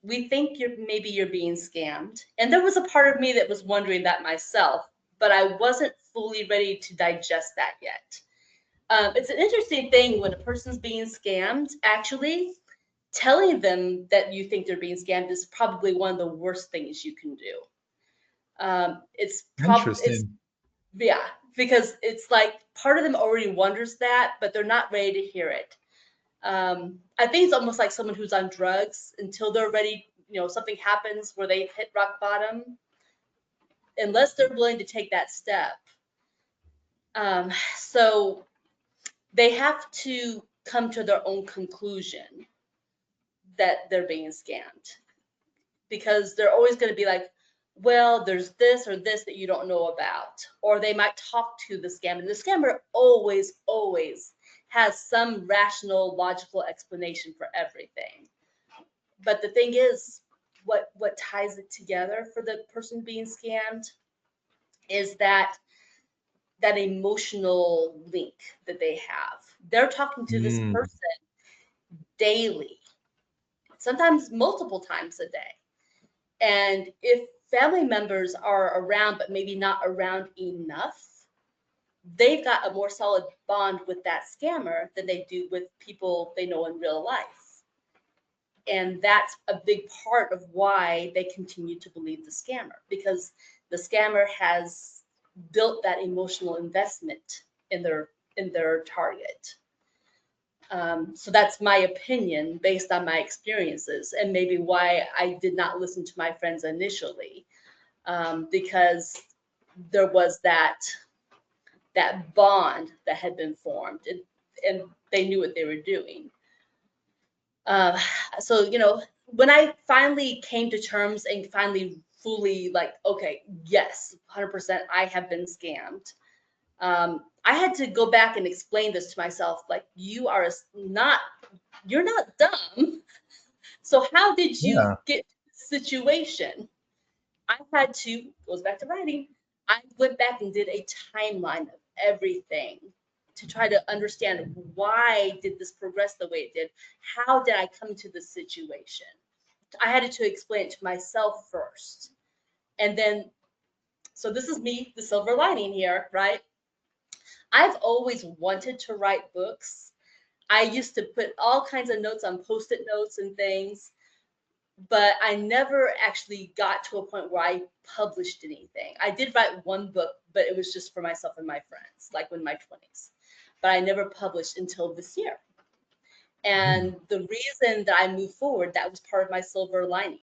we think maybe you're being scammed. And there was a part of me that was wondering that myself, but I wasn't fully ready to digest that yet. It's an interesting thing when a person's being scammed, actually, telling them that you think they're being scammed is probably one of the worst things you can do. It's Interesting. yeah, because it's like part of them already wonders that, but they're not ready to hear it. I think it's almost like someone who's on drugs until they're ready. Something happens where they hit rock bottom, unless they're willing to take that step. So they have to come to their own conclusion that they're being scammed, because they're always going to be like, well, there's this or this that you don't know about. Or they might talk to the scammer. The scammer always, always has some rational, logical explanation for everything. But the thing is, what ties it together for the person being scammed is that emotional link that they have. They're talking to this Mm, person daily, sometimes multiple times a day. And if family members are around, but maybe not around enough, they've got a more solid bond with that scammer than they do with people they know in real life. And that's a big part of why they continue to believe the scammer, because the scammer has built that emotional investment in their target. So that's my opinion based on my experiences, and maybe why I did not listen to my friends initially, because there was that bond that had been formed, and they knew what they were doing. Uh, so when I finally came to terms and finally fully like, okay, yes, 100%, I have been scammed. I had to go back and explain this to myself, like, you're not dumb. So how did you yeah. get to this situation? I had to, goes back to writing, I went back and did a timeline of everything to try to understand, why did this progress the way it did? How did I come to this situation? I had to explain it to myself first. And then, so this is me, the silver lining here, right? I've always wanted to write books. I used to put all kinds of notes on post-it notes and things, but I never actually got to a point where I published anything. I did write one book, but it was just for myself and my friends, like in my 20s. But I never published until this year. Mm. And the reason that I moved forward, that was part of my silver lining.